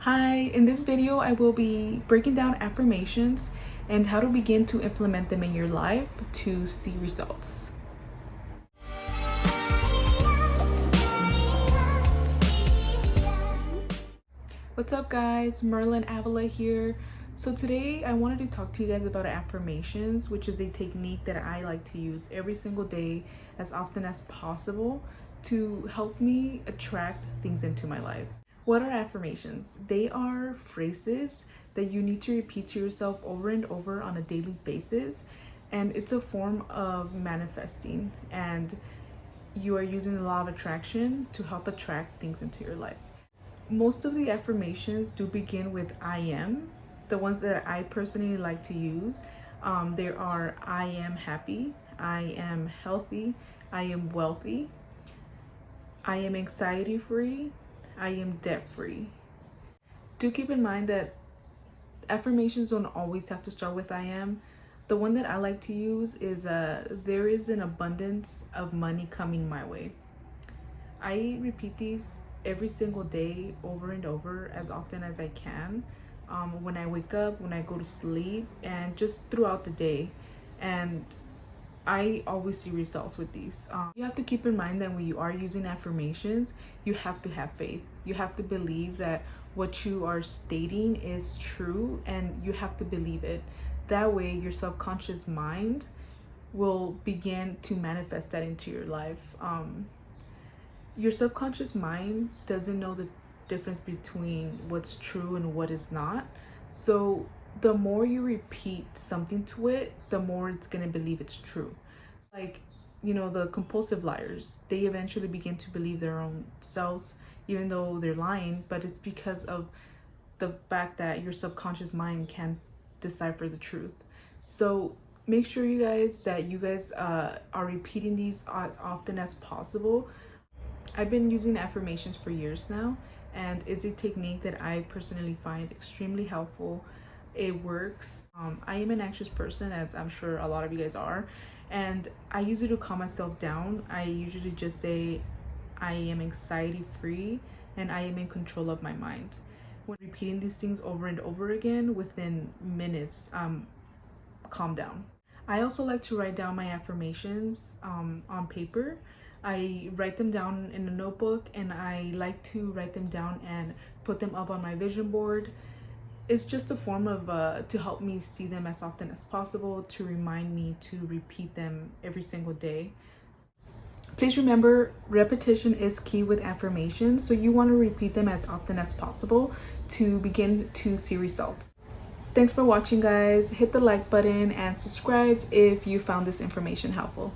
Hi, in this video I will be breaking down affirmations and how to begin to implement them in your life to see results. What's up guys, Merlin Avila here. So today I wanted to talk to you guys about affirmations, which is a technique that I like to use every single day as often as possible to help me attract things into my life. What are affirmations? They are phrases that you need to repeat to yourself over and over on a daily basis, and it's a form of manifesting, and you are using the law of attraction to help attract things into your life. Most of the affirmations do begin with I am. The ones that I personally like to use, there are I am happy, I am healthy, I am wealthy, I am anxiety free, I am debt free. Do keep in mind that affirmations don't always have to start with I am. The one that I like to use is there is an abundance of money coming my way. I repeat these every single day over and over as often as I can, when I wake up, when I go to sleep, and just throughout the day. And I always see results with these. You have to keep in mind that when you are using affirmations, you have to have faith. You have to believe that what you are stating is true, and you have to believe it. That way, your subconscious mind will begin to manifest that into your life. Your subconscious mind doesn't know the difference between what's true and what is not. So the more you repeat something to it, the more it's going to believe it's true. Like, the compulsive liars, they eventually begin to believe their own selves, even though they're lying, but it's because of the fact that your subconscious mind can't decipher the truth. So make sure you guys are repeating these as often as possible. I've been using affirmations for years now, and it's a technique that I personally find extremely helpful. It works. I am an anxious person, as I'm sure a lot of you guys are, and I use it to calm myself down. I usually just say I am anxiety free and I am in control of my mind. When repeating these things over and over again, within minutes, calm down. I also like to write down my affirmations on paper. I write them down in a notebook, and I like to write them down and put them up on my vision board. It's just a form of to help me see them as often as possible, to remind me to repeat them every single day. Please remember, repetition is key with affirmations, so you want to repeat them as often as possible to begin to see results. Thanks for watching, guys. Hit the like button and subscribe if you found this information helpful.